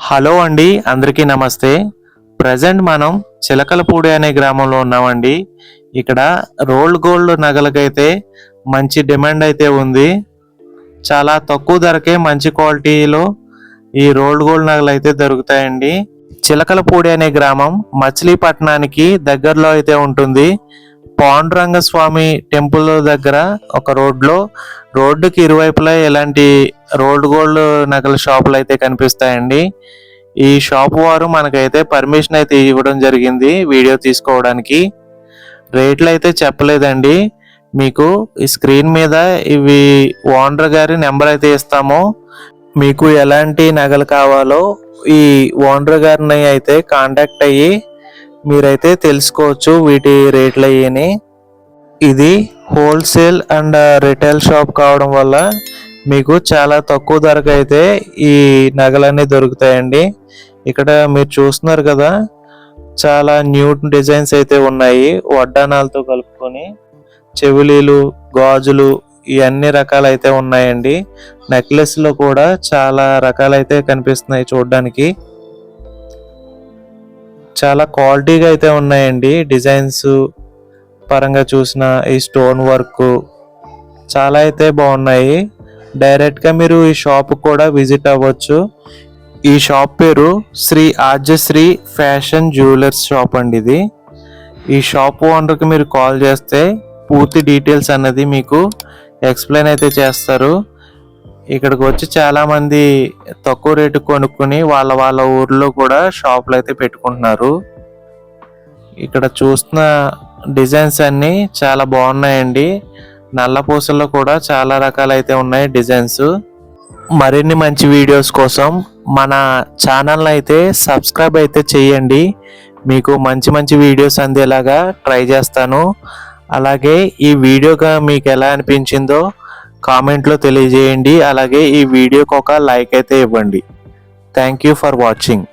Hello అండి, అందరికీ నమస్తే. ప్రజెంట్ మనం చిలకలపూడి అనే గ్రామంలో ఉన్నామండి. ఇక్కడ రోల్డ్ గోల్డ్ నగలకైతే మంచి డిమాండ్ అయితే ఉంది. చాలా తక్కువ ధరకే మంచి క్వాలిటీలో ఈ రోల్డ్ గోల్డ్ నగలు అయితే దొరుకుతాయండి. చిలకలపూడి అనే గ్రామం మచిలీపట్నానికి దగ్గరలో అయితే ఉంటుంది. పాండురంగ స్వామి టెంపుల్ దగ్గర ఒక రోడ్డుకి ఇరువైపులా ఇలాంటి రోల్డ్ గోల్డ్ నగల షాపులు అయితే కనిపిస్తాయండి. ఈ షాప్ వారు మనకైతే పర్మిషన్ అయితే ఇవ్వడం జరిగింది వీడియో తీసుకోవడానికి. రేట్లు అయితే చెప్పలేదండి. మీకు ఈ స్క్రీన్ మీద ఇవి ఓనర్ గారి నెంబర్ అయితే ఇస్తాము. మీకు ఎలాంటి నగలు కావాలో ఈ ఓనర్ గారిని అయితే కాంటాక్ట్ అయ్యి మీరైతే తెలుసుకోవచ్చు వీటి రేట్లు అయ్యని. ఇది హోల్సేల్ అండ్ రిటైల్ షాప్ కావడం వల్ల మీకు చాలా తక్కువ ధరకు అయితే ఈ నగలన్నీ దొరుకుతాయండి. ఇక్కడ మీరు చూస్తున్నారు కదా, చాలా న్యూ డిజైన్స్ అయితే ఉన్నాయి. వడ్డానాలతో కలుపుకొని చెవులీలు, గాజులు ఇవన్నీ రకాలైతే ఉన్నాయండి. నెక్లెస్లో కూడా చాలా రకాలైతే కనిపిస్తున్నాయి. చూడడానికి చాలా క్వాలిటీగా అయితే ఉన్నాయండి. డిజైన్స్ పరంగా చూసిన ఈ స్టోన్ వర్క్ చాలా అయితే బాగున్నాయి. డైరెక్ట్గా మీరు ఈ షాప్ కూడా విజిట్ అవ్వచ్చు. ఈ షాప్ పేరు శ్రీ ఆర్జశ్రీ ఫ్యాషన్ జ్యువెలర్స్ షాప్ అండి. ఇది ఈ షాప్ ఓనర్కి మీరు కాల్ చేస్తే పూర్తి డీటెయిల్స్ అన్నది మీకు ఎక్స్ప్లెయిన్ అయితే చేస్తారు. ఇక్కడికి వచ్చి చాలామంది తక్కువ రేటు కొనుక్కొని వాళ్ళ ఊర్లో కూడా షాపులు అయితే పెట్టుకుంటున్నారు. ఇక్కడ చూస్తున్న డిజైన్స్ అన్నీ చాలా బాగున్నాయండి. నల్ల పూసల్లో కూడా చాలా రకాలైతే ఉన్నాయి డిజైన్స్. మరిన్ని మంచి వీడియోస్ కోసం మన ఛానల్ అయితే సబ్స్క్రైబ్ అయితే చేయండి. మీకు మంచి మంచి వీడియోస్ అందేలాగా ట్రై చేస్తాను. అలాగే ఈ వీడియోగా మీకు ఎలా అనిపించిందో కామెంట్లో తెలియజేయండి. అలాగే ఈ వీడియోకి ఒక లైక్ అయితే ఇవ్వండి. Thank you for watching.